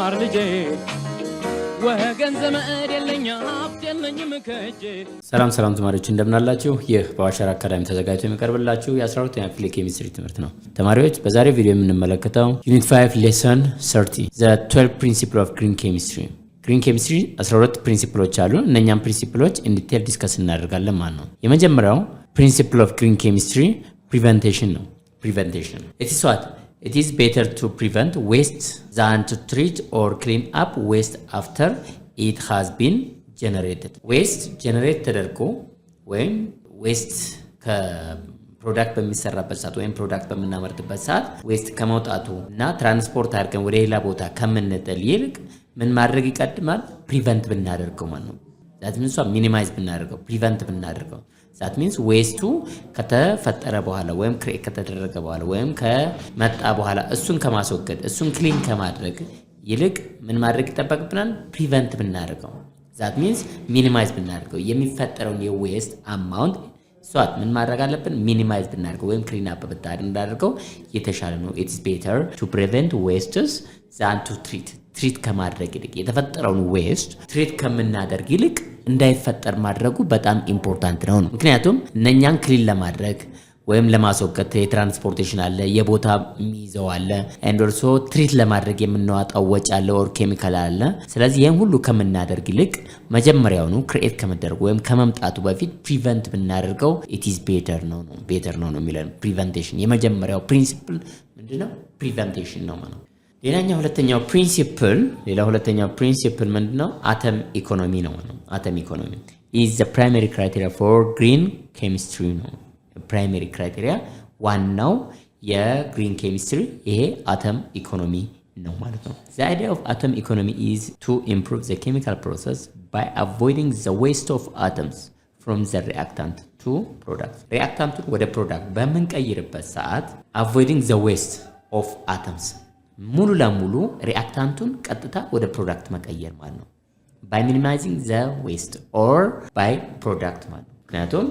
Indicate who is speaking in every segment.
Speaker 1: ተማር ልጄ ወገን ዘመድ የለኝ ሀብት የለኝም ከእጄ።
Speaker 2: ሰላም ተማሪዎች እንደምን አላችሁ? ይህ በዋሸራ አካዳሚ ተዘጋጅቶ የሚቀርብላችሁ የ12ኛ ክፍል ኬሚስትሪ ትምህርት ነው። ተማሪዎች በዛሬው ቪዲዮ የምንመለከተው ዩኒት 5 ሌሰን 30 the 12 principle of green chemistry። ግሪን ኬሚስትሪ 12 ፕሪንሲፕሎች አሉ። እነኛም ፕሪንሲፕሎች ኢን ዲቴል ዲስከስ እናደርጋለን ማለት ነው። የመጀመሪያው ፕሪንሲፕል ኦፍ ግሪን ኬሚስትሪ ፕሪቨንቴሽን ነው። ፕሪቨንቴሽን it is better to prevent waste than to treat or clean up waste after it has been generated። waste generate ተደርጎ ወይም waste ከፕሮዳክት በሚሰራበት ሰዓት ወይም ፕሮዳክት በምናመርትበት ሰዓት waste ከመውጣቱ እና ትራንስፖርት አድርገን ወደ ሌላ ቦታ ከምንጥል ይልቅ ምን ማድረግ ይቀድማል? ፕሪቨንት ብናደርገው ማለት ነው። that means ሚኒማይዝ ብናደርገው ፕሪቨንት ብናደርገው that means ዌስቱ ከተፈጠረ በኋላ ወይም ክሬት ከተደረገ በኋላ ወይም ከመጣ በኋላ እሱን ከማስወገድ እሱን ክሊን ከማድረግ ይልቅ ምን ማድረግ ይጠበቅብናል? ፕሪቨንት ብናደርገው that means ሚኒማይዝ ብናደርገው የሚፈጠረውን የዌስት አማውንት ምን ማድረግ አለብን? ሚኒማይዝ ብናደርገው ወይም ክሊን አፕ ብናደርገው የተሻለ ነው። it's better to prevent wastes than to ትሪት ከማድረግ ይልቅ የተፈጠረውን ዌስት ትሪት ከምናደርግ ይልቅ እንዳይፈጠር ማድረጉ በጣም ኢምፖርታንት ነው። ምክንያቱም እነኛን ክሊን ለማድረግ ወይም ለማስወገድ የትራንስፖርቴሽን አለ፣ የቦታ ሚይዘው አለ፣ and also ትሪት ለማድረግ የምናወጣው ወጪ አለ ኦር ኬሚካል አለ። ስለዚህ ይሄን ሁሉ ከምናደርግ ይልቅ መጀመሪያውኑ ክሬት ከመደረግ ወይም ከመምጣቱ በፊት ፕሪቨንት ብናደርገው it is better ነው የሚለን ፕሪቨንቴሽን። የመጀመሪያው ፕሪንሲፕል ምንድነው? ፕሪቨንቴሽን ነው ማለት ነው። ሌላኛው ሁለተኛው ፕሪንሲፕል ምንድነው? አተም ኢኮኖሚ ነው። አተም ኢኮኖሚ is the primary criteria for green chemistry ነው። ፕራይመሪ ክራይቴሪያ ዋናው የግሪን ኬሚስትሪ ይሄ አተም ኢኮኖሚ ነው ማለት ነው። the idea of atom economy is to improve the chemical process by avoiding the waste of atoms from the reactant to product። ሪአክታንቱን ወደ ፕሮዳክት በምንቀይርበት ሰዓት avoiding the waste of atoms ሙሉ ለሙሉ ሪአክታንቱን ቀጥታ ወደ ፕሮዳክት መቀየር ማለት ነው። by minimizing the waste or by product ማለት ነው። ምክንያቱም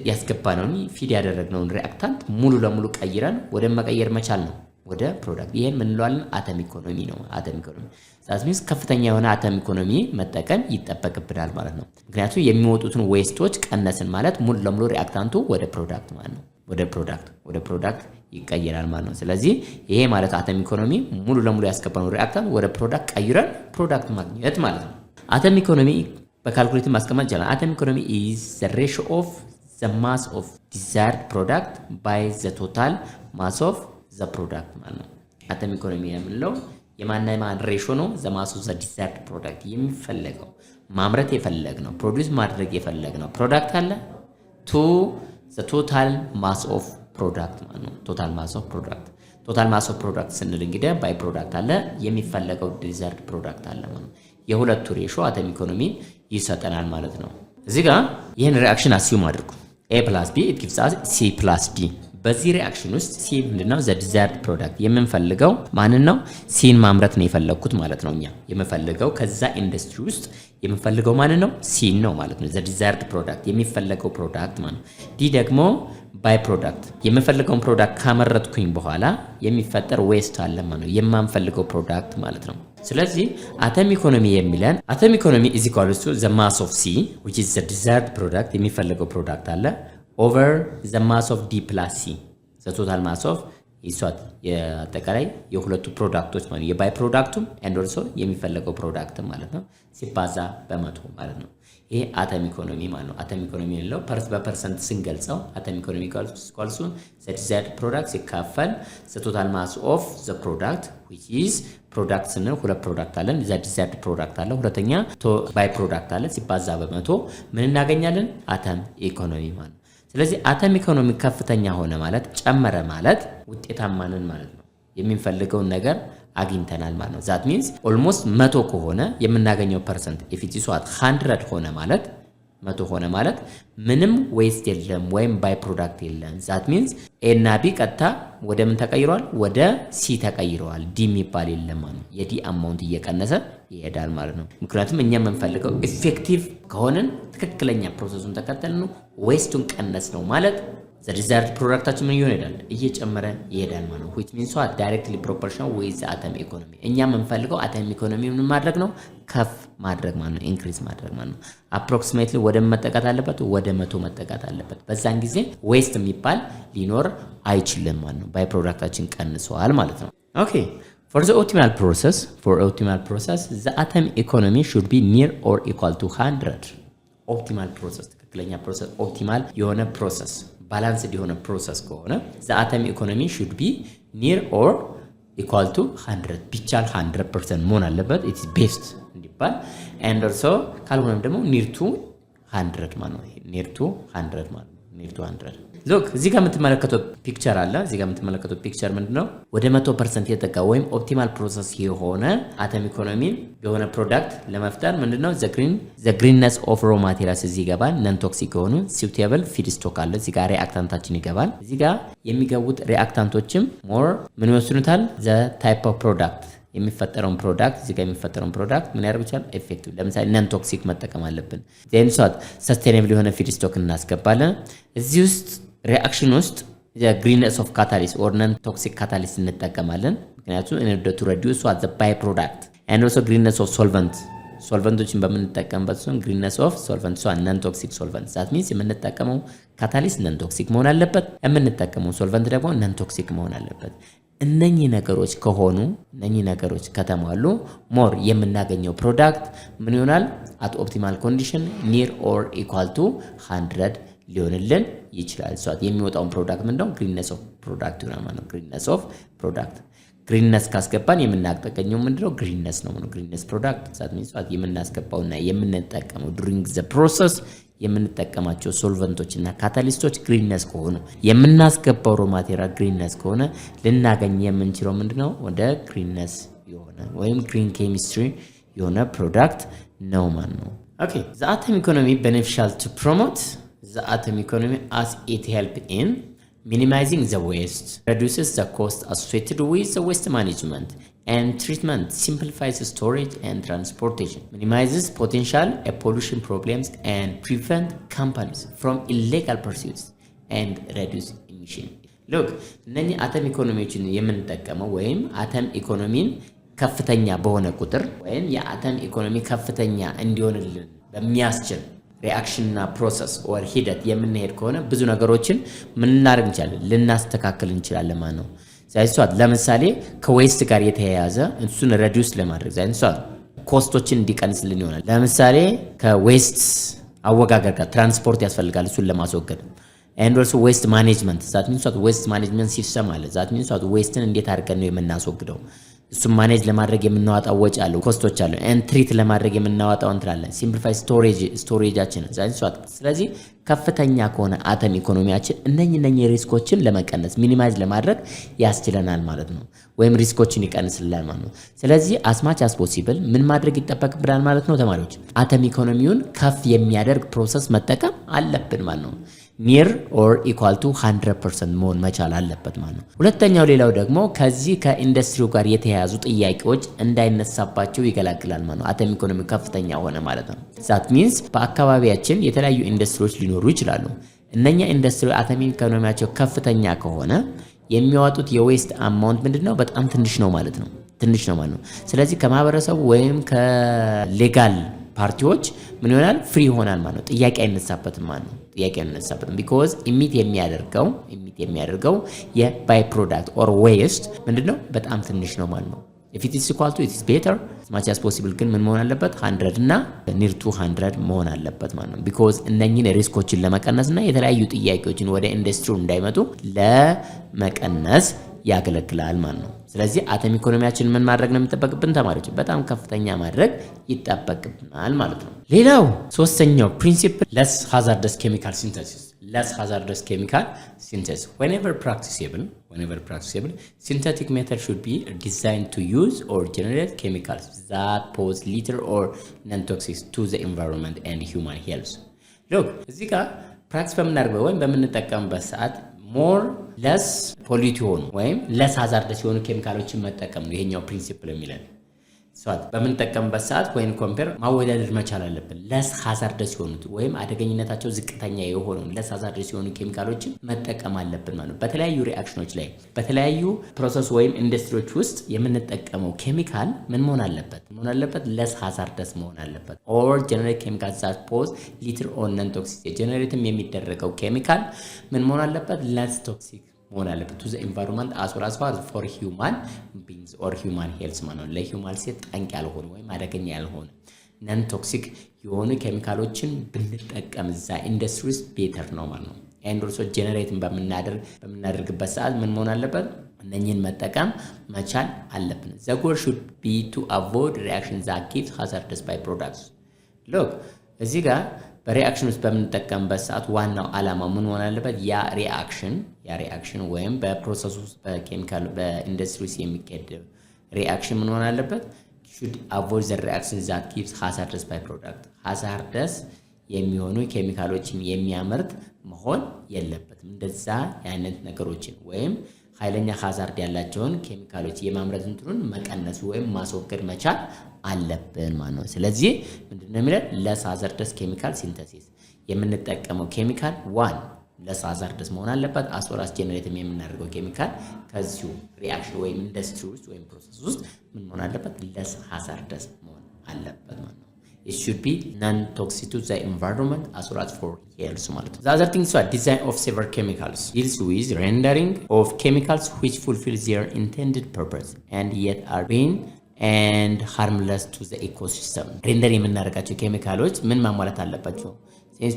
Speaker 2: ያስገባነውን ፊድ ያደረግነውን ሪአክታንት ሙሉ ለሙሉ ቀይረን ወደ መቀየር መቻል ነው ወደ ፕሮዳክት። ይሄን ምን እንለዋለን? አተም ኢኮኖሚ ነው። አተም ኢኮኖሚ ዛትሚስ ከፍተኛ የሆነ አተም ኢኮኖሚ መጠቀም ይጠበቅብናል ማለት ነው። ምክንያቱም የሚወጡትን ዌስቶች ቀነስን ማለት ሙሉ ለሙሉ ሪአክታንቱ ወደ ፕሮዳክት ማለት ነው ወደ ፕሮዳክት ይቀየራል ማለት ነው። ስለዚህ ይሄ ማለት አተም ኢኮኖሚ ሙሉ ለሙሉ ያስገባነው ሪአክታንት ወደ ፕሮዳክት ቀይረን ፕሮዳክት ማግኘት ማለት ነው። አተም ኢኮኖሚ በካልኩሌት ማስቀመጥ ይቻላል። አተም ኢኮኖሚ is the ratio of the mass of desired product by the total mass of the product ማለት ነው። አተም ኢኮኖሚ የምንለው የማን ሬሾ ነው? the mass of the desired product የሚፈለገው ማምረት የፈለግነው ፕሮዲዩስ ማድረግ የፈለግነው ፕሮዳክት አለ to the total mass of product ማለት ነው። ቶታል ማስ ኦፍ ፕሮዳክት ስንል እንግዲህ ባይ ፕሮዳክት አለ የሚፈለገው ዲዛይርድ ፕሮዳክት አለ ማለት ነው። የሁለቱ ሬሾ አተም ኢኮኖሚ ይሰጠናል ማለት ነው። እዚህ ጋር ይሄን ሪአክሽን አስዩም አድርጉ። a plus b it gives us c plus d። በዚህ ሪአክሽን ውስጥ c ምንድነው? the desired product የምንፈልገው ማንን ነው? ሲን ማምረት ነው የፈለኩት ማለት ነው። እኛ የምንፈልገው ከዛ ኢንዱስትሪ ውስጥ የምንፈልገው ማንን ነው? ሲን ነው ማለት ነው። the desired product የሚፈለገው ፕሮዳክት ማለት ነው። ዲ ደግሞ ባይ ፕሮዳክት የምፈልገውን ፕሮዳክት ካመረትኩኝ በኋላ የሚፈጠር ዌስት አለ ማለት ነው። የማንፈልገው ፕሮዳክት ማለት ነው። ስለዚህ አተም ኢኮኖሚ የሚለን አተም ኢኮኖሚ is equal to the mass of C which is the desired product የሚፈለገው ፕሮዳክት አለ over the mass of D plus C the total mass of ይሷት የአጠቃላይ የሁለቱ ፕሮዳክቶች ማለት የባይ ፕሮዳክቱም and also የሚፈለገው ፕሮዳክት ማለት ነው ሲባዛ በመቶ ማለት ነው። ይሄ አተም ኢኮኖሚ ማለት ነው። አተም ኢኮኖሚ ነው በፐርሰንት ስንገልጸው አተም ኢኮኖሚ ኢኳልስ the desired product ሲካፈል the total mass of the product which is ፕሮዳክት ስንል ሁለት ፕሮዳክት አለን። the desired product አለ፣ ሁለተኛ ባይ ፕሮዳክት አለ ሲባዛ በመቶ ምን እናገኛለን? አተም ኢኮኖሚ ማለት። ስለዚህ አተም ኢኮኖሚ ከፍተኛ ሆነ ማለት ጨመረ ማለት ውጤታማ ነን ማለት ነው። የሚፈልገውን ነገር አግኝተናል ማለት ነው። that means almost 100 ከሆነ የምናገኘው ፐርሰንት if it is 100 ሆነ ማለት 100 ሆነ ማለት ምንም ዌስት የለም ወይም ባይ ፕሮዳክት የለም። that means a እና b ቀጥታ ወደ ምን ተቀይሯል? ወደ c ተቀይሯል። d የሚባል የለም ማለት ነው። የዲ አማውንት እየቀነሰ ይሄዳል ማለት ነው። ምክንያቱም እኛ የምንፈልገው ኢፌክቲቭ ከሆነን ትክክለኛ ፕሮሰሱን ተከተልን ዌስቱን ቀነስ ነው ማለት the desired ፕሮዳክታችን ምን ይሆናል እየጨመረ ይሄዳል ማለት ነው which means what directly proportional with the atom economy እኛ የምንፈልገው atom economy ምን ማድረግ ነው ከፍ ማድረግ ማለት ነው ኢንክሪዝ ማድረግ ማለት ነው approximately ወደ መጠቃት አለበት ወደ 100 መጠቃት አለበት በዛን ጊዜ ዌስት የሚባል ሊኖር አይችልም ማለት ነው ባይ ፕሮዳክታችን ቀንሷል ማለት ነው okay for the optimal process the atom economy should be near or equal to 100 optimal process ትክክለኛ process optimal የሆነ process balanced የሆነ process ከሆነ the atom economy should be near or equal to 100 ቢቻል 100% መሆን አለበት it is best እንዲባል and also ካልሆነም ደግሞ near to 100 ማለት ነው near to 100 ማለት ነው near to 100 look እዚህ ጋር የምትመለከቱት ፒክቸር አለ እዚህ ጋር የምትመለከቱት ፒክቸር ምንድነው ወደ 100% የተጠጋ ወይም ኦፕቲማል ፕሮሰስ የሆነ አተም ኢኮኖሚን የሆነ ፕሮዳክት ለመፍጠር ምንድነው the greenness of raw materials እዚህ ይገባል non toxic የሆኑ suitable feedstock አለ እዚህ ጋር ሪአክታንታችን ይገባል እዚህ ጋር የሚገቡት ሪአክታንቶችም more ምን ይወስኑታል the type of product የሚፈጠረውን ፕሮዳክት እዚህ ጋር የሚፈጠረውን ፕሮዳክት ምን ያደርግ ይችላል ኤፌክቲቭ ለምሳሌ non toxic መጠቀም አለብን then so sustainable የሆነ feedstock እናስገባለን እዚህ ውስጥ reaction ውስጥ the greenness of catalyst or non toxic catalyst እንጠቀማለን ምክንያቱም in order to reduce what the byproduct and also greenness of solventዎችን በመንጠቀምበት ሲሆን greenness of solvents so non toxic solvents that means የምንጠቀመው catalyst non toxic መሆን አለበት የምንጠቀመው solvent ደግሞ non toxic መሆን አለበት እነኚህ ነገሮች ከሆኑ እነኚህ ነገሮች ከተሟሉ ሞር የምናገኘው ፕሮዳክት ምን ይሆናል at optimal condition near or equal to 100 ሊሆንልን ይችላል ሷት የሚወጣው ፕሮዳክት ምንድነው greenness of product ይሆናል ማለት ነው greenness of product greenness ካስገባን የምናገኘው ምንድነው greenness ነው ማለት greenness product that means ሷት የምናስገባውና የምንጠቀመው during the process የምንጠቀማቸው ሶልቨንቶችና ካታሊስቶች greenness ከሆኑ የምናስገባው ሮ ማቴሪያል greenness ከሆነ ልናገኝ የምንችለው ምንድነው ወደ greenness የሆነ ወይም green chemistry የሆነ ፕሮዳክት ነው ማለት ነው okay the atom economy beneficial to promote the atom economy as it help in minimizing the waste reduces the cost associated with the waste management and treatment simplifies storage and transportation minimizes potential pollution problems and prevent companies from illegal pursuits and reduce emission look እነኚህ አተም ኢኮኖሚዎችን የምንጠቀመው ወይም አተም ኢኮኖሚን ከፍተኛ በሆነ ቁጥር ወይም የአተም ኢኮኖሚ ከፍተኛ እንዲሆንልን በሚያስችል ሪአክሽን እና ፕሮሰስ or ሂደት የምንሄድ ከሆነ ብዙ ነገሮችን ምን እናደርግ እንችላለን ልናስተካክል እንችላለን ማለት ነው ዛይሷት ለምሳሌ ከዌስት ጋር የተያያዘ እሱን ሪዲዩስ ለማድረግ ዛይሷት ኮስቶችን እንዲቀንስልን ይሆናል ለምሳሌ ከዌስት አወጋገር ጋር ትራንስፖርት ያስፈልጋል እሱን ለማስወገድ and also waste management that means what waste management system አለ that means what waste እንዴት አድርገን ነው የምናስወግደው እሱ ማኔጅ ለማድረግ የምናወጣው ወጪ አለ ኮስቶች አለ and treat ለማድረግ የምናወጣው እንትን simplify storageአችን ዛንሷት ስለዚህ ከፍተኛ ከሆነ አተም ኢኮኖሚያችን እነኚህ ሪስኮችን ለመቀነስ ሚኒማይዝ ለማድረግ ያስችለናል ማለት ነው ወይም ሪስኮችን ይቀንስልናል ማለት ነው ስለዚህ as much as possible ምን ማድረግ ይጠበቅብናል ማለት ነው ተማሪዎች አተም ኢኮኖሚውን ከፍ የሚያደርግ ፕሮሰስ መጠቀም አለብን ማለት ነው near or equal to 100% መሆን መቻል አለበት ማለት ነው ሁለተኛው ሌላው ደግሞ ከዚህ ከኢንዱስትሪው ጋር የተያያዙ ጥያቄዎች እንዳይነሳባቸው ይገላግላል ማለት ነው አተም ኢኮኖሚ ከፍተኛ ሆነ ማለት ነው that means በአካባቢያችን የተለያዩ ኢንዱስትሪዎች ሊኖሩ ይችላሉ እነኛ ኢንዱስትሪ አተም ኢኮኖሚያቸው ከፍተኛ ከሆነ የሚያወጡት የዌስት አማውንት ምንድነው በጣም ትንሽ ነው ማለት ነው ስለዚህ ከማህበረሰቡ ወይም ከሌጋል ፓርቲዎች ምን ይሆናል ፍሪ ይሆናል ማለት ነው ጥያቄ አይነሳበትም ማለት ነው because ኢሚት የሚያደርገው የባይ ፕሮዳክት or waste ምንድነው በጣም ትንሽ ነው ማለት ነው if it is equal to it is better as much as possible ግን ምን መሆን አለበት 100 እና near to 100 መሆን አለበት ማለት ነው because እነኚህን ሪስኮችን ለመቀነስና የተለያዩ ጥያቄዎችን ወደ ኢንዱስትሪው እንዳይመጡ ለመቀነስ ያገለግላል ማለት ነው ስለዚህ አተም ኢኮኖሚያችን ምን ማድረግ ነው የሚጠበቅብን ተማሪዎች በጣም ከፍተኛ ማድረግ ይጠበቅብናል ማለት ነው ሌላው ሶስተኛው ፕሪንሲፕል less hazardous chemical synthesis whenever practicable synthetic method should be designed to use or generate chemicals that pose little or non-toxic to the environment and human health look እዚህ ጋር ፕራክቲስ በመናደርገው ወይም በመንጠቀምበት ሰዓት more less pollute ወይም less hazardous የሆኑ ኬሚካሎችን መጠቀም ነው ይሄኛው ፕሪንሲፕል የሚለን ሷት በምንጠቀምበት ሰዓት ወይን ኮምፔር ማወዳደር መቻል አለብን። ለስ ሃዛርደስ የሆኑት ወይም አደገኝነታቸው ዝቅተኛ የሆኑ ለስ ሃዛርደስ የሆኑ ኬሚካሎችን መጠቀም አለብን ማለት ነው። በተለያዩ ሪአክሽኖች ላይ በተለያዩ ፕሮሰስ ወይም ኢንዱስትሪዎች ውስጥ የምንጠቀመው ኬሚካል ምን መሆን አለበት? ለስ ሃዛርደስ መሆን አለበት። ኦር ጀነሬት ኬሚካል ዛት ፖዝ ሊትል ኦር ነን ቶክሲክ ጀነሬትም የሚደረገው ኬሚካል ምን መሆን አለበት? ለስ ቶክሲክ መሆን አለበት ቱ ዘ ኢንቫይሮንመንት አስ ዌል አስ ፎር ሂውማን ቢንግስ ኦር ሂውማን ሄልስ ማለት ነው። ለሂውማን ሴት ጠንቅ ያልሆነ ወይም አደገኛ ያልሆነ ነን ቶክሲክ የሆኑ ኬሚካሎችን ብንጠቀም እዛ ኢንዱስትሪ ውስጥ ቤተር ነው ማለት ነው። ኤንድ ኦልሶ ጀነሬትን በምናደርግበት ሰዓት ምን መሆን አለበት? እነኝህን መጠቀም መቻል አለብን። ዘ ጎል ሹድ ቢ ቱ አቮይድ ሪአክሽን ዛት ጊቭስ ሃዛርደስ ባይ ፕሮዳክትስ። ሎክ እዚህ ጋር በሪአክሽን ውስጥ በምንጠቀምበት ሰዓት ዋናው ዓላማ ምን ሆነ አለበት? ያ ሪአክሽን ወይም በፕሮሰስ ውስጥ በኬሚካል በኢንዱስትሪ ውስጥ የሚካሄድ ሪአክሽን ምን ሆነ አለበት? should avoid the reaction that gives hazardous byproduct hazardous የሚሆኑ ኬሚካሎችን የሚያመርት መሆን የለበትም። እንደዛ አይነት ነገሮችን ወይም ኃይለኛ ሃዛርድ ያላቸውን ኬሚካሎች የማምረት እንትኑን መቀነስ ወይም ማስወገድ መቻል አለብን ማለት ነው። ስለዚህ ምንድነው የሚለው ለስ ሃዛርደስ ኬሚካል ሲንተሲስ የምንጠቀመው ኬሚካል ዋን ለስ ሃዛርደስ መሆን አለበት። አስወራስ ጀነሬት የምናደርገው ኬሚካል ከዚሁ ሪአክሽን ወይም ኢንዱስትሪ ውስጥ ወይም ፕሮሰስ ውስጥ ምን መሆን አለበት? ለስ ሃዛርደስ መሆን አለበት ማለት ነው። It should be non-toxic to the environment as well as for health. The other thing is design of several chemicals deals with rendering of chemicals which fulfill their intended purpose and yet are being and harmless to the ecosystem. Render የምናደርጋቸው ኬሚካሎች ምን ማሟላት አለባቸው?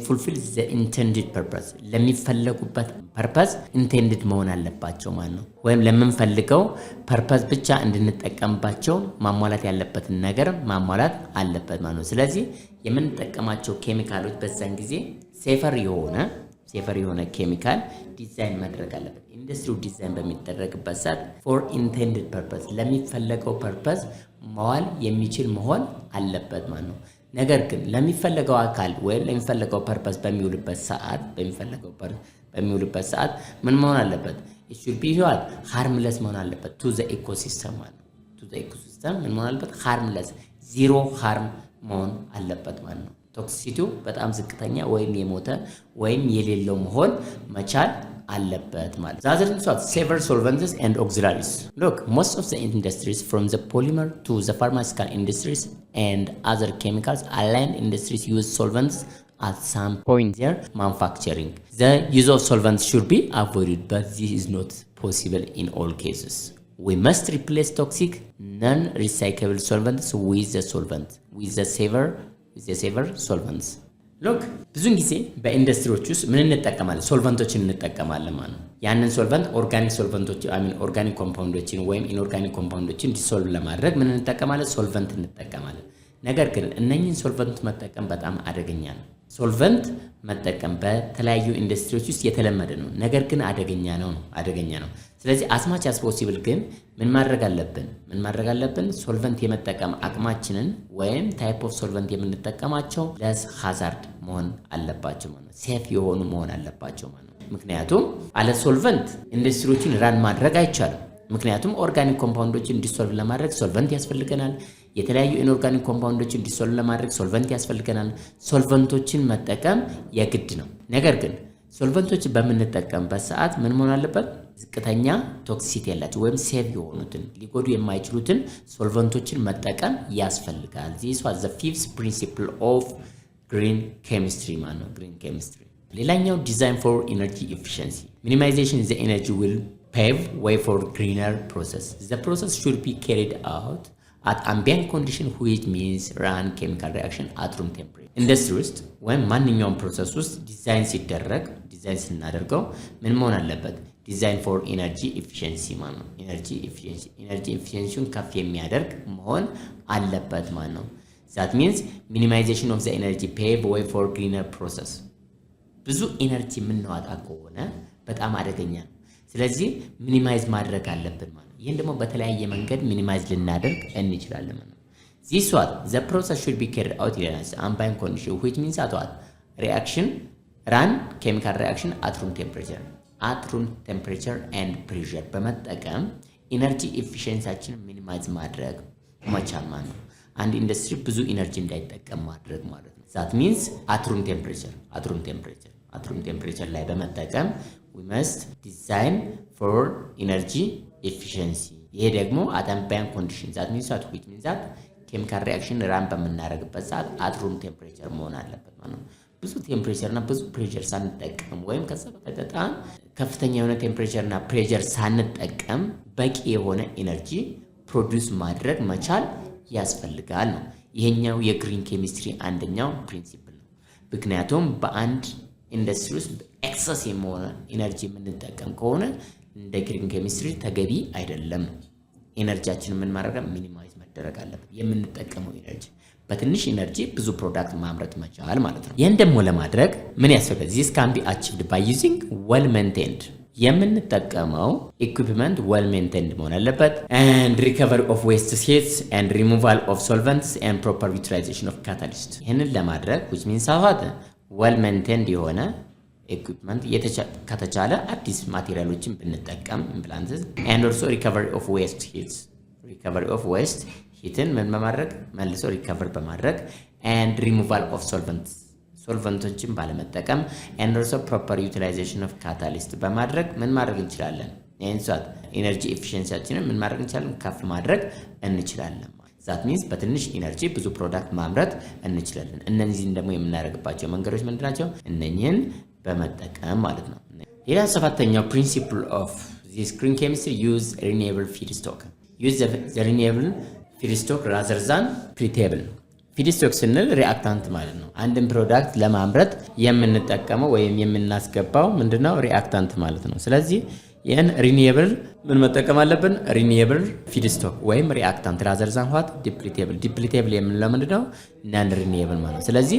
Speaker 2: fulfill the intended purpose ለሚፈለጉበት ፐርፐስ ኢንቴንድድ መሆን አለባቸው ማለት ነው። ወይም ለምንፈልገው ፐርፐስ ብቻ እንድንጠቀምባቸው ማሟላት ያለበትን ነገር ማሟላት አለበት ማለት ነው። ስለዚህ የምንጠቀማቸው ኬሚካሎች በዛን ጊዜ ሴፈር የሆነ ኬሚካል ዲዛይን ማድረግ አለበት። ኢንዱስትሪው ዲዛይን በሚደረግበት ሰዓት ፎር ኢንቴንድድ ፐርፐስ ለሚፈለገው ፐርፐስ መዋል የሚችል መሆን አለበት ማለት ነው። ነገር ግን ለሚፈለገው አካል ወይም ለሚፈለገው ፐርፐስ በሚውልበት ሰዓት ምን መሆን አለበት? it should be what harmless መሆን አለበት to the ecosystem ማለት ነው። to the ecosystem ምን መሆን አለበት? harmless ዚሮ ሃርም መሆን አለበት ማለት ነው። ቶክሲሲቲው በጣም ዝቅተኛ ወይም የሞተ ወይም የሌለው መሆን መቻል አለበት ማለት ነው። ዛዘርን ሷት several solvents and auxiliaries. Look, most of the industries from the polymer to the pharmaceutical industries and other chemicals aligned industries use solvents at some point in their manufacturing. The use of solvents should be avoided, but this is not possible in all cases. We must replace toxic non-recyclable solvents with the safer solvents. ሎክ ብዙን ጊዜ በኢንዱስትሪዎች ውስጥ ምን እንጠቀማለን? ሶልቨንቶችን እንጠቀማለን ማለት ነው። ያንን ሶልቨንት ኦርጋኒክ ኮምፓውንዶችን ወይም ኢንኦርጋኒክ ኮምፓውንዶችን ዲሶልቭ ለማድረግ ምን እንጠቀማለን? ሶልቨንት እንጠቀማለን። ነገር ግን እነኚህን ሶልቨንት መጠቀም በጣም አደገኛ ነው። ሶልቨንት መጠቀም በተለያዩ ኢንዱስትሪዎች ውስጥ የተለመደ ነው፣ ነገር ግን አደገኛ ነው። ስለዚህ አስማች አስ ፖሲብል ግን ምን ማድረግ አለብን? ሶልቨንት የመጠቀም አቅማችንን ወይም ታይፕ ኦፍ ሶልቨንት የምንጠቀማቸው ለስ ሃዛርድ መሆን አለባቸው ማለት ነው። ሴፍ የሆኑ መሆን አለባቸው ማለት ነው። ምክንያቱም አለ ሶልቨንት ኢንዱስትሪዎችን ራን ማድረግ አይቻልም። ምክንያቱም ኦርጋኒክ ኮምፓውንዶችን ዲሶልቭ ለማድረግ ሶልቨንት ያስፈልገናል። የተለያዩ ኢንኦርጋኒክ ኮምፓውንዶችን ዲሶልቭ ለማድረግ ሶልቨንት ያስፈልገናል። ሶልቨንቶችን መጠቀም የግድ ነው። ነገር ግን ሶልቨንቶችን በምንጠቀምበት ሰዓት ምን መሆን አለበት? ዝቅተኛ ቶክሲሲቲ ያላቸው ወይም ሴፍ የሆኑትን ሊጎዱ የማይችሉትን ሶልቨንቶችን መጠቀም ያስፈልጋል። this was the fifth principle of green chemistry ማለት ነው። green chemistry ሌላኛው design for energy efficiency minimization the energy will pave way for greener process. The process should be carried out at ambient condition which means run chemical reaction at room temperature. ኢንዱስትሪ ውስጥ ወይም ማንኛውም ፕሮሰስ ውስጥ ዲዛይን ስናደርገው ምን መሆን አለበት? ዲዛይን ፎር ኢነርጂ ኤፊሺየንሲ ማለት ነው። ኢነርጂ ኤፊሺየንሲውን ከፍ የሚያደርግ መሆን አለበት ማለት ነው። that means minimization of the energy pave way for greener process. ብዙ ኢነርጂ የምናወጣ ከሆነ በጣም አደገኛ ነው። ስለዚህ ሚኒማይዝ ማድረግ አለብን ማለት ነው። ይህን ደግሞ በተለያየ መንገድ ሚኒማይዝ ልናደርግ እንችላለን ማለት ነው። this what the process should be carried out in an ambient condition which means at what reaction run chemical reaction at room temperature and pressure በመጠቀም ኢነርጂ ኤፊሺየንሲያችንን ሚኒማይዝ ማድረግ መቻል ማለት ነው። አንድ ኢንዱስትሪ ብዙ ኢነርጂ እንዳይጠቀም ማድረግ ማለት ነው። ዛት ሚንስ አት ሩም ቴምፕሬቸር ላይ በመጠቀም we must design for energy efficiency። ይሄ ደግሞ at ambient condition that means that ኬሚካል ሪአክሽን ራን በምናደርግበት ሰዓት at room temperature መሆን አለበት ማለት ነው። ብዙ ቴምፕሬቸር እና ብዙ ፕሬሸር ሳንጠቀም ወይም ከዛ በጣም ከፍተኛ የሆነ ቴምፕሬቸር እና ፕሬሸር ሳንጠቀም በቂ የሆነ ኤነርጂ ፕሮዲዩስ ማድረግ መቻል ያስፈልጋል ነው። ይሄኛው የግሪን ኬሚስትሪ አንደኛው ፕሪንሲፕል ነው። ምክንያቱም በአንድ ኢንዱስትሪ ውስጥ ኤክሰስ የሆነ ኤነርጂ የምንጠቀም ከሆነ እንደ ግሪን ኬሚስትሪ ተገቢ አይደለም። ኤነርጂያችንን ምን ማድረግ ሚኒማይዝ መደረግ አለበት። የምንጠቀመው ኤነርጂ በትንሽ ኤነርጂ ብዙ ፕሮዳክት ማምረት መቻል ማለት ነው። ይህን ደግሞ ለማድረግ ምን ያስፈልጋል? this can be achieved by using well maintained የምንጠቀመው ኢኩዊፕመንት well maintained መሆን አለበት and recovery of waste heats and removal of solvents and proper utilization of catalyst። ይህንን ለማድረግ which means well maintained የሆነ ኢኩዊፕመንት ከተቻለ አዲስ ማቴሪያሎችን ብንጠቀም implants and also recovery of waste ሂትን ምን በማድረግ መልሶ ሪከቨር በማድረግ and removal of solventዎችን ባለመጠቀም and also proper utilization of catalyst በማድረግ ምን ማድረግ እንችላለን? እንሷት ኢነርጂ ኤፊሺየንሲያችንን ምን ማድረግ እንችላለን? ከፍ ማድረግ እንችላለን። ዛት ሚንስ በትንሽ ኢነርጂ ብዙ ፕሮዳክት ማምረት እንችላለን። እነዚህን ደግሞ የምናደርግባቸው መንገዶች ምንድናቸው? እነኚህን በመጠቀም ማለት ነው። ሌላ ሰባተኛው principle of this green chemistry use renewable feedstock use the renewable feedstock rather than pretable። feedstock ስንል ሪአክታንት ማለት ነው። አንድን ፕሮዳክት ለማምረት የምንጠቀመው ወይም የምናስገባው ምንድነው? ሪአክታንት ማለት ነው። ስለዚህ ይህን ሪኒዌብል ምን መጠቀም አለብን? ሪኒዌብል feedstock ወይም ሪአክታንት rather than what depletable የምንለው ምንድነው? non renewable ማለት ነው። ስለዚህ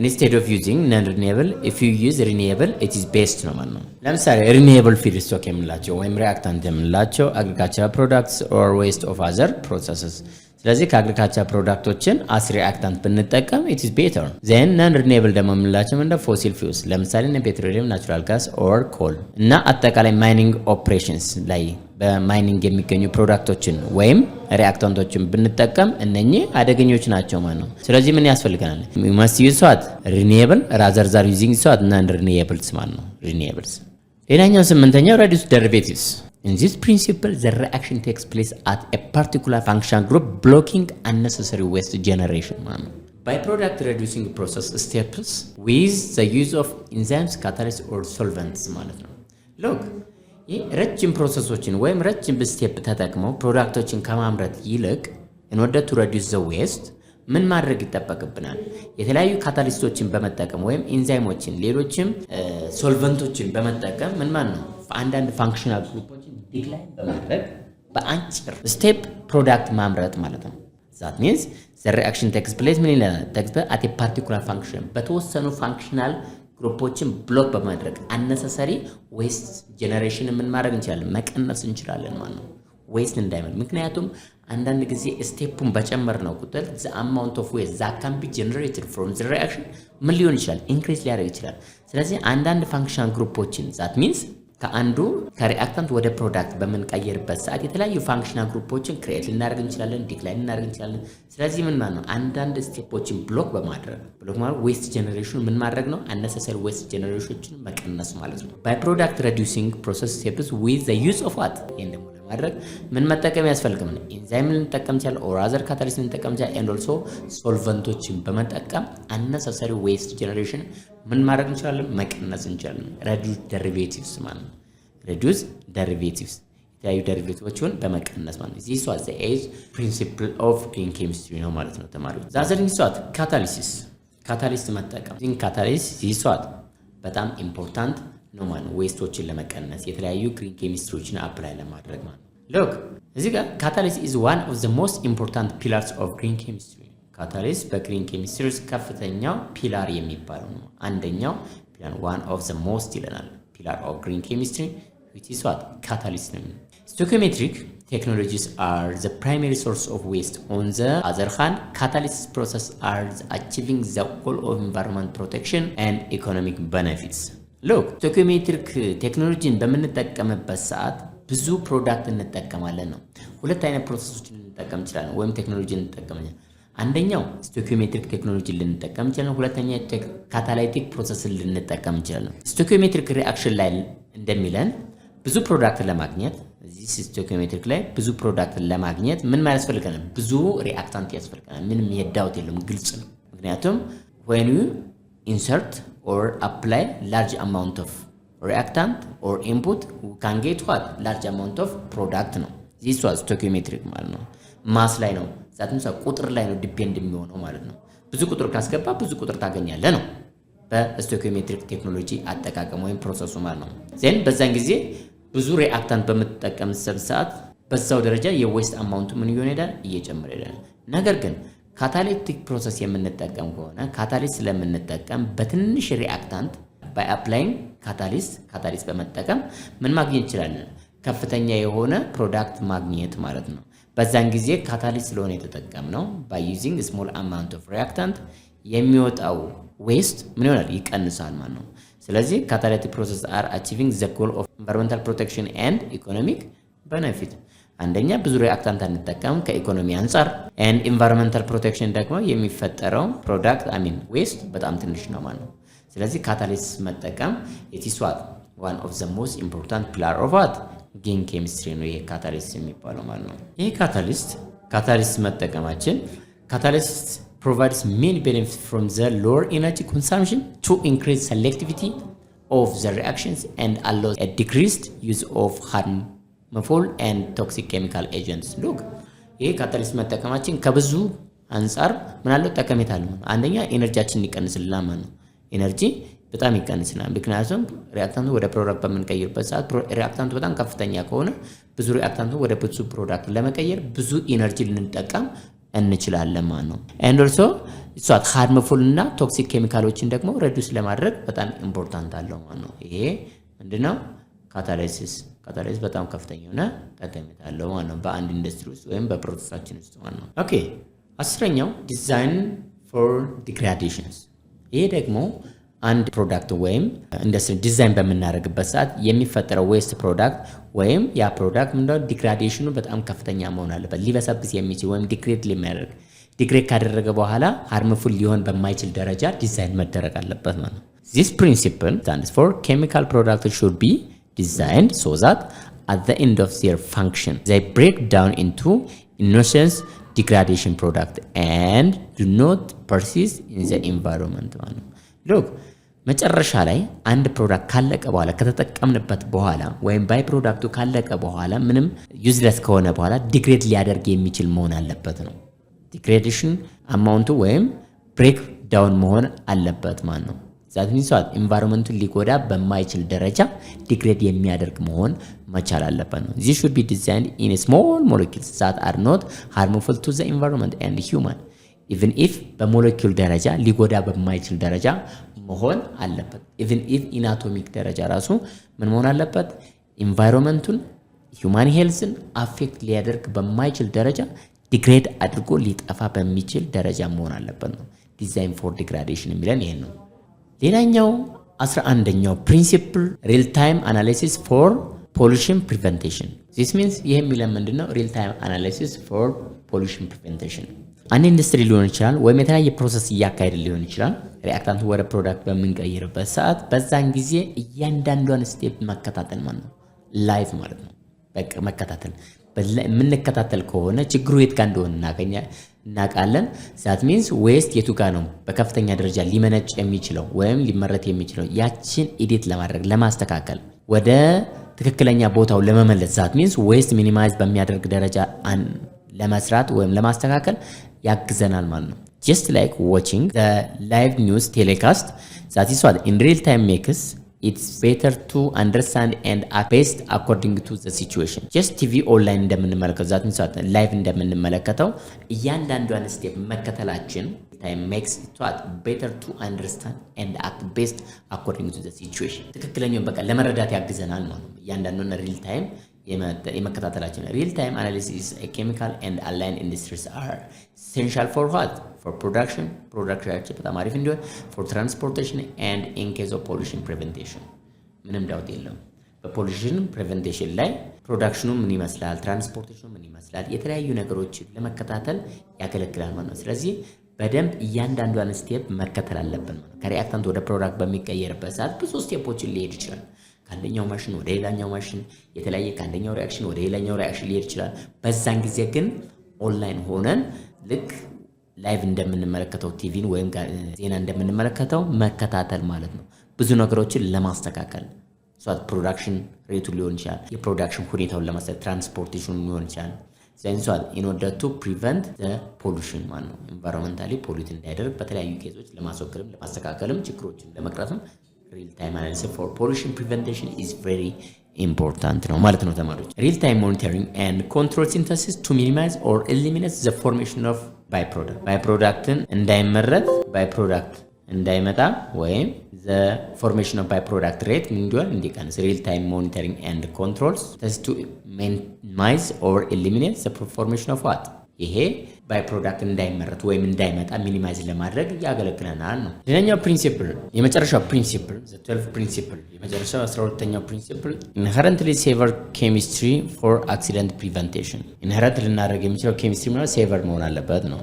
Speaker 2: instead of using non renewable if you use renewable it is best ነው ማለት ነው። ለምሳሌ renewable feedstock የምንላቸው ወይም ሪአክታንት የምንላቸው agricultural products or waste of other processes። ስለዚህ ከአግሪካልቸር ፕሮዳክቶችን አስ ሪአክታንት ብንጠቀም it is better then non renewable ደግሞ የምንላቸው እንደ ፎሲል ፊውልስ ለምሳሌ ፔትሮሊየም፣ ናቹራል ጋስ ኦር ኮል እና አጠቃላይ ማይኒንግ ኦፕሬሽንስ ላይ በማይኒንግ የሚገኙ ፕሮዳክቶችን ወይም ሪአክታንቶችን ብንጠቀም እነኚህ አደገኞች ናቸው ማለት ነው። ስለዚህ ምን ያስፈልገናል? we must use what renewable rather than using what non renewables ማለት ነው። renewables። ሌላኛው ስምንተኛው reduce derivatives። In this principle, the reaction takes place at a particular functional group, blocking unnecessary waste generation. Byproduct reducing process steps with the use of enzymes, catalysts, or solvents. Look, ረጅም ፕሮሰሶችን ወይም ረጅም ስቴፕ ተጠቅመው ፕሮዳክቶችን ከማምረት ይልቅ in order to reduce the waste ምን ማድረግ ይጠበቅብናል? የተለያዩ ካታሊስቶችን በመጠቀም ወይም ኢንዛይሞችን ሌሎችም ሶልቨንቶችን በመጠቀም ምን ማለት ነው አንዳንድ ፋንክሽናል ግሩፖችን ዲክላይን በማድረግ በአጭር ስቴፕ ፕሮዳክት ማምረት ማለት ነው። ዛት ሚንስ the reaction takes place ምን ይላል? takes place at a particular function በተወሰኑ ፋንክሽናል ግሩፖችን ብሎክ በማድረግ unnecessary waste generation ምን ማድረግ እንችላለን? መቀነስ እንችላለን ማለት ነው። ዌስት እንዳይመጣ። ምክንያቱም አንዳንድ ጊዜ ስቴፑን በጨመር ነው ቁጥር the amount of waste that can be generated from the reaction ምን ሊሆን ይችላል? ኢንክሪዝ ሊያደርግ ይችላል። ስለዚህ አንዳንድ ፋንክሽናል ግሩፖችን that means ከአንዱ ከሪአክታንት ወደ ፕሮዳክት በመንቀየርበት ሰዓት የተለያዩ ፋንክሽናል ግሩፖችን ክሬት ልናደርግ እንችላለን፣ ዲክላይን ልናደርግ እንችላለን። ስለዚህ ምን ማለት ነው አንዳንድ ስቴፖችን ብሎክ በማድረግ ማለት ዌስት ጀነሬሽኑ ምን ማድረግ ነው unnecessary waste generationችን መቀነስ ማለት ነው። by product reducing process steps with the use of what ይሄን ደግሞ ለማድረግ ምን መጠቀም ያስፈልጋል? ኢንዛይም ልንጠቀም ይችላል or other catalyst ልንጠቀም ይችላል and also ሶልቨንቶችን በመጠቀም unnecessary waste generation ምን ማድረግ እንችላለን? መቀነስ እንችላለን። reduce derivatives ማለት ነው። reduce derivatives የተለያዩ ደሪቬቲቮችን በመቀነስ ማለት ነው። this was the age principle of green chemistry ነው ማለት ነው ተማሪዎች። ዛዘር ይሷት ካታሊስት መጠቀም ዚን ካታሊስት ይሷት በጣም ኢምፖርታንት ነው ማለት ነው። ዌስቶችን ለመቀነስ የተለያዩ ግሪን ኬሚስትሪዎችን አፕላይ ለማድረግ ማለት ነው። ሎክ እዚህ ጋር ካታሊስት is one of the most important pillars of green chemistry። ካታሊስት በግሪን ኬሚስትሪ ውስጥ ከፍተኛው ፒላር የሚባለው ነው። አንደኛው ፒላር one of the most ይለናል pillar of green chemistry which is what catalyst ነው። Stoichiometric technologies are the primary source of waste. On the other hand, catalyst process are achieving the goal of environment protection and economic benefits. Look, stoichiometric technology በምንጠቀምበት ሰዓት ብዙ ፕሮዳክት እንጠቀማለን ነው። ሁለት አይነት ፕሮሰሶችን ልንጠቀም እንችላለን ወይም ቴክኖሎጂ ልንጠቀማለን። አንደኛው ስቶኪዮሜትሪክ ቴክኖሎጂ ልንጠቀም እንችላለን። ሁለተኛ ካታላይቲክ ፕሮሰስን ልንጠቀም እንችላለን። ስቶኪዮሜትሪክ ሪአክሽን ላይ እንደሚለን ብዙ ፕሮዳክት ለማግኘት እዚህ ስቶኪዮሜትሪክ ላይ ብዙ ፕሮዳክት ለማግኘት ምን ማለት ያስፈልገናል? ብዙ ሪአክታንት ያስፈልገናል። ምንም የዳውት የለውም፣ ግልጽ ነው። ምክንያቱም when you insert or apply large amount of reactant or input we can get what large amount of product ነው። this was stoichiometric ማለት ነው። ማስ ላይ ነው ዛትም ቁጥር ላይ ነው ዲፔንድ የሚሆነው ማለት ነው። ብዙ ቁጥር ካስገባ ብዙ ቁጥር ታገኛለህ ነው በስቶይኪዮሜትሪክ ቴክኖሎጂ አጠቃቀም ወይም ፕሮሰሱ ማለት ነው። ዜን በዛን ጊዜ ብዙ ሪአክታንት በምትጠቀም ሰዓት በዛው ደረጃ የዌስት አማውንቱ ምን ይሆናል? እየጨመረ ይሄዳል። ነገር ግን ካታሊቲክ ፕሮሰስ የምንጠቀም ከሆነ ካታሊስት ስለምንጠቀም በትንሽ ሪአክታንት ባይ አፕላይንግ ካታሊስት በመጠቀም ምን ማግኘት እንችላለን? ከፍተኛ የሆነ ፕሮዳክት ማግኘት ማለት ነው። በዛን ጊዜ ካታሊስት ስለሆነ የተጠቀምነው ባይ ዩዚንግ ስሞል አማውንት ኦፍ ሪአክታንት የሚወጣው ዌስት ምን ይሆናል? ይቀንሳል ማለት ነው። ስለዚህ ካታሊቲክ ፕሮሰስ አር አቺቪንግ ዘ ጎል ኦፍ ኢንቫይሮንመንታል ፕሮቴክሽን ኤንድ ኢኮኖሚክ ቤኔፊት። አንደኛ ብዙ ሪአክታንት አንጠቀም ከኢኮኖሚ አንጻር፣ ኤንድ ኢንቫይሮንመንታል ፕሮቴክሽን ደግሞ የሚፈጠረው ፕሮዳክት ዌስት በጣም ትንሽ ነው ማለት ነው። ስለዚህ ካታሊስት መጠቀም ኢትስዋት ዋን ኦፍ ዘ ሞስት ኢምፖርታንት ፒላር ኦፍ ዋት ግሪን ኬሚስትሪ ነው ይሄ ካታሊስት የሚባለው ማለት ነው። ይሄ ካታሊስት መጠቀማችን ካታሊስት provides many benefits from the lower energy consumption to increase selectivity of the reactions and allows a decreased use of harmful and toxic chemical agents. Look, ይሄ ካታሊስት መጠቀማችን ከብዙ አንፃር ምን አለው ጠቀሜታ አለው። አንደኛ ኤነርጂያችንን ይቀንስልናል ማለት ነው። ኤነርጂ በጣም ይቀንስልናል። ምክንያቱም ሪአክታንቱ ወደ ፕሮዳክት በምንቀይርበት ሰዓት ሪአክታንቱ በጣም ከፍተኛ ከሆነ ብዙ ሪአክታንቱ ወደ ብዙ ፕሮዳክት ለመቀየር ብዙ ኤነርጂ ልንጠቀም እንችላለን ማለት ነው። ኤንድ ኦልሶ እሷት ሃርምፉል እና ቶክሲክ ኬሚካሎችን ደግሞ ሬዱስ ለማድረግ በጣም ኢምፖርታንት አለው ማለት ነው። ይሄ ምንድነው? ካታሊሲስ በጣም ከፍተኛ የሆነ ጠቀሜታ አለው ማለት ነው በአንድ ኢንዱስትሪ ውስጥ ወይም በፕሮሰሳችን ውስጥ ማለት ነው። ኦኬ 10ኛው ዲዛይን ፎር ዲግራዴሽንስ። ይሄ ደግሞ አንድ ፕሮዳክት ወይም ኢንዱስትሪ ዲዛይን በምናደርግበት ሰዓት የሚፈጠረው ዌስት ፕሮዳክት ወይም ያ ፕሮዳክት ምንድነው ዲግራዴሽኑ በጣም ከፍተኛ መሆን አለበት። ሊበሰብስ የሚችል ወይም ዲግሬድ ካደረገ በኋላ ሃርምፉል ሊሆን በማይችል ደረጃ ዲዛይን መደረግ አለበት ማለት ነው። This principle stands for chemical products should be designed so that at the end of their function they break down into innocence degradation product and do not persist in the environment ማለት ነው። Look, መጨረሻ ላይ አንድ ፕሮዳክት ካለቀ በኋላ ከተጠቀምንበት በኋላ ወይም ባይ ፕሮዳክቱ ካለቀ በኋላ ምንም ዩዝለስ ከሆነ በኋላ ዲግሬድ ሊያደርግ የሚችል መሆን አለበት ነው። ዲግሬዴሽን አማውንቱ ወይም ብሬክ ዳውን መሆን አለበት ማለት ነው። ዛት ሚንስ ዋት ኢንቫይሮንመንቱን ሊጎዳ በማይችል ደረጃ ዲግሬድ የሚያደርግ መሆን መቻል አለበት ነው። This should be designed in small molecules that are not harmful to the environment and human even if በሞለኪውል ደረጃ ሊጎዳ በማይችል ደረጃ መሆን አለበት። even if in atomic ደረጃ ራሱ ምን መሆን አለበት? ኢንቫይሮንመንቱን ሂዩማን ሄልዝን አፌክት ሊያደርግ በማይችል ደረጃ ዲግሬድ አድርጎ ሊጠፋ በሚችል ደረጃ መሆን አለበት ነው። ዲዛይን ፎር ዲግራዴሽን የሚለን ይሄን ነው። ሌላኛው 11ኛው ፕሪንሲፕል ሪል ታይም አናሊሲስ ፎር ፖሉሽን ፕሪቨንቴሽን። this means ይሄ የሚለን ምንድነው? ሪል ታይም አናሊሲስ ፎር ፖሉሽን ፕሪቨንቴሽን አንድ ኢንዱስትሪ ሊሆን ይችላል ወይም የተለያየ ፕሮሰስ እያካሄደ ሊሆን ይችላል። ሪአክታንቱ ወደ ፕሮዳክት በምንቀይርበት ሰዓት በዛን ጊዜ እያንዳንዷን ስቴፕ መከታተል ማለት ነው። ላይቭ ማለት ነው። በቃ መከታተል የምንከታተል ከሆነ ችግሩ የት ጋር እንደሆነ እናውቃለን። ዛት ሚንስ ዌስት የቱ ጋር ነው በከፍተኛ ደረጃ ሊመነጭ የሚችለው ወይም ሊመረት የሚችለው ያችን ኢዲት ለማድረግ ለማስተካከል ወደ ትክክለኛ ቦታው ለመመለስ ዛት ሚንስ ዌስት ሚኒማይዝ በሚያደርግ ደረጃ ለመስራት ወይም ለማስተካከል ያግዘናል ማለት ነው። just like watching the live news telecast that is what in real time makes it's better to understand and act best according to the situation. just TV online እንደምንመለከተው that means what live እንደምንመለከተው እያንዳንዷን ስቴፕ መከተላችን time makes it what better to understand and act best according to the situation ትክክለኛውን በቃ ለመረዳት ያግዘናል ማለት ነው። እያንዳንዱን real time የመከታተላችን real time analysis chemical and allied industries are essential for what for production በጣም አሪፍ እንዲሆን for transportation and in case of pollution prevention ምንም ዳውት የለውም። በፖሊሽን ፕሪቨንቴሽን ላይ ፕሮዳክሽኑ ምን ይመስላል፣ ትራንስፖርቴሽኑ ምን ይመስላል፣ የተለያዩ ነገሮችን ለመከታተል ያገለግላል ማለት ነው። ስለዚህ በደንብ እያንዳንዷን ስቴፕ መከተል አለብን ማለት ነው። ከሪአክታንት ወደ ፕሮዳክት በሚቀየርበት ሰዓት ብዙ ስቴፖችን ሊሄድ ይችላል። ከአንደኛው ማሽን ወደ ሌላኛው ማሽን የተለያየ ከአንደኛው ሪአክሽን ወደ ሌላኛው ሪአክሽን ሊሄድ ይችላል። በዛን ጊዜ ግን ኦንላይን ሆነን ልክ ላይቭ እንደምንመለከተው ቲቪን ወይም ዜና እንደምንመለከተው መከታተል ማለት ነው። ብዙ ነገሮችን ለማስተካከል ፕሮዳክሽን ሬቱ ሊሆን ይችላል፣ የፕሮዳክሽን ሁኔታውን ለማስተካከል ትራንስፖርቴሽኑ ሊሆን ይችላል። ዛይንሷል ኢን ኦርደር ቱ ፕሪቨንት ዘ ፖሉሽን ማለት ነው። ኢንቫይሮንመንታሊ ፖሉት እንዳይደረግ በተለያዩ ኬዞች ለማስወገድም ለማስተካከልም ችግሮችን ለመቅረፍም ሪል ታይም አናሊሲስ ፎር ፖሉሽን ፕሪቨንቴሽን ኢዝ ቬሪ ኢምፖርታንት ነው ማለት ነው ተማሪዎች። ሪል ታይም ሞኒተሪንግ ኤንድ ኮንትሮል ሲንተሲስ ቱ ሚኒማይዝ ኦር ኤሊሚኔት ዘ ፎርሜሽን ኦፍ ባይ ፕሮዳክት። ባይ ፕሮዳክትን እንዳይመረት ባይ ፕሮዳክት እንዳይመጣ ወይም ዘ ፎርሜሽን ኦፍ ባይ ፕሮዳክት ሬት ምን እንዲሆን እንዲቀንስ ሪል ታይም ሞኒተሪንግ ኤንድ ኮንትሮልስ ቱ ሚኒማይዝ ኦር ኤሊሚኔት ዘ ፎርሜሽን ኦፍ ዋት ይሄ ባይ ፕሮዳክት እንዳይመረት ወይም እንዳይመጣ ሚኒማይዝ ለማድረግ ያገለግለናል ነው። ሌላኛው ፕሪንሲፕል የመጨረሻው ፕሪንሲፕል ዘ 12 ፕሪንሲፕል የመጨረሻው 12ኛው ፕሪንሲፕል ኢንሄረንትሊ ሴቨር ኬሚስትሪ ፎር አክሲደንት ፕሪቨንቴሽን። ኢንሄረንት ልናደርግ የሚችለው ኬሚስትሪ ማለት ሴቨር መሆን አለበት ነው።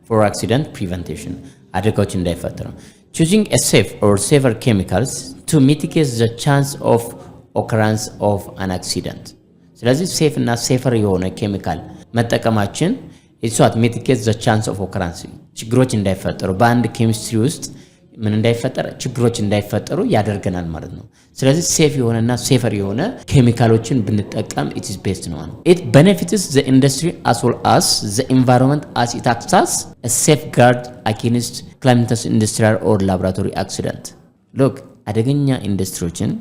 Speaker 2: ፎር አክሲደንት ፕሪቨንቴሽን አደጋዎች እንዳይፈጠሩ choosing a safe or safer chemicals to mitigate the chance of occurrence of an accident። ስለዚህ ሴፍ እና ሴፈር የሆነ ኬሚካል መጠቀማችን ኢትስ ሚቲጌት ዘ ቻንስ ኦፍ ኦከራንስ ችግሮች እንዳይፈጠሩ በአንድ ኬሚስትሪ ውስጥ ምን እንዳይፈጠር ችግሮች እንዳይፈጠሩ ያደርገናል ማለት ነው። ስለዚህ ሴፍ የሆነና ሴፈር የሆነ ኬሚካሎችን ብንጠቀም ኢት ኢዝ ቤስት ነው። ኢት ቤኔፊትስ ዘ ኢንዱስትሪ አስ ዌል አስ ዘ ኢንቫይሮንመንት አስ ኢት አክትስ አስ አ ሴፍጋርድ አጌንስት ክላይሜተስ ኢንዱስትሪያል ኦር ላቦራቶሪ አክሲደንት። ሎክ አደገኛ ኢንዱስትሪዎችን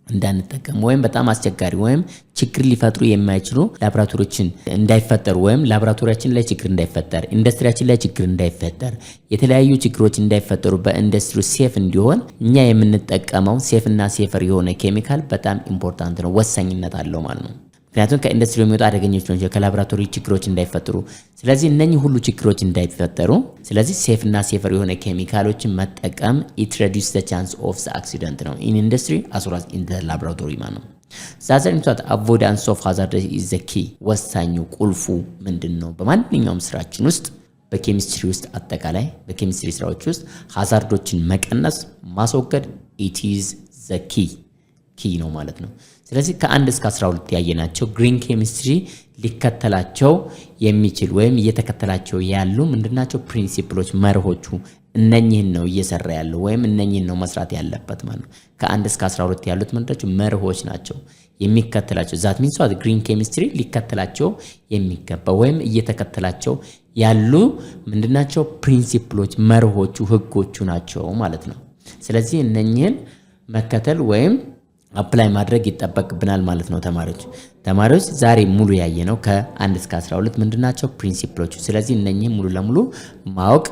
Speaker 2: እንዳንጠቀም ወይም በጣም አስቸጋሪ ወይም ችግር ሊፈጥሩ የማይችሉ ላቦራቶሪዎችን እንዳይፈጠሩ ወይም ላቦራቶሪያችን ላይ ችግር እንዳይፈጠር ኢንዱስትሪያችን ላይ ችግር እንዳይፈጠር የተለያዩ ችግሮች እንዳይፈጠሩ በኢንዱስትሪ ሴፍ እንዲሆን እኛ የምንጠቀመው ሴፍ እና ሴፈር የሆነ ኬሚካል በጣም ኢምፖርታንት ነው፣ ወሳኝነት አለው ማለት ነው። ምክንያቱም ከኢንዱስትሪ የሚወጡ አደገኞች ናቸው፣ ከላቦራቶሪ ችግሮች እንዳይፈጠሩ። ስለዚህ እነኚህ ሁሉ ችግሮች እንዳይፈጠሩ ስለዚህ ሴፍ እና ሴፈር የሆነ ኬሚካሎችን መጠቀም ኢት ሬዲዩስ ዘ ቻንስ ኦፍ ዘ አክሲደንት ነው ኢን ኢንዱስትሪ አስ ዌል አስ ኢን ዘ ላቦራቶሪ ማለት ነው። ዛዘርንቷት አቮይዳንስ ኦፍ ሃዛርድ ኢዝ ዘ ኪ። ወሳኙ ቁልፉ ምንድነው? በማንኛውም ስራችን ውስጥ በኬሚስትሪ ውስጥ አጠቃላይ በኬሚስትሪ ስራዎች ውስጥ ሃዛርዶችን መቀነስ ማስወገድ ኢት ኢዝ ዘ ኪ ነው ማለት ነው። ስለዚህ ከ1 እስከ 12 ያየናቸው ግሪን ኬሚስትሪ ሊከተላቸው የሚችል ወይም እየተከተላቸው ያሉ ምንድናቸው ፕሪንሲፕሎች መርሆቹ እነኚህን ነው እየሰራ ያለው ወይም እነኚህን ነው መስራት ያለበት ማለት ነው። ከ1 እስከ 12 ያሉት ምንድናቸው መርሆች ናቸው የሚከተላቸው። ዛት ሚንስ ዋት ግሪን ኬሚስትሪ ሊከተላቸው የሚገባ ወይም እየተከተላቸው ያሉ ምንድናቸው ፕሪንሲፕሎች መርሆቹ ህጎቹ ናቸው ማለት ነው። ስለዚህ እነኚህን መከተል ወይም አፕላይ ማድረግ ይጠበቅብናል ማለት ነው። ተማሪዎች ዛሬ ሙሉ ያየነው ከ1 እስከ 12 ምንድናቸው ፕሪንሲፕሎቹ። ስለዚህ እነኚህ ሙሉ ለሙሉ ማወቅ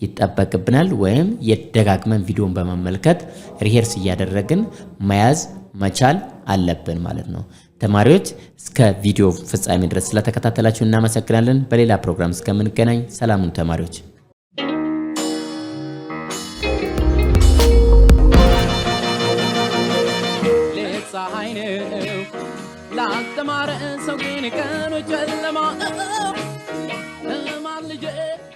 Speaker 2: ይጠበቅብናል ወይም የደጋግመን ቪዲዮን በመመልከት ሪሄርስ እያደረግን መያዝ መቻል አለብን ማለት ነው። ተማሪዎች እስከ ቪዲዮ ፍጻሜ ድረስ ስለተከታተላችሁ እናመሰግናለን። በሌላ ፕሮግራም እስከምንገናኝ ሰላሙን ተማሪዎች።
Speaker 1: ፀሐይ ነው ላስተማረ ሰው ግን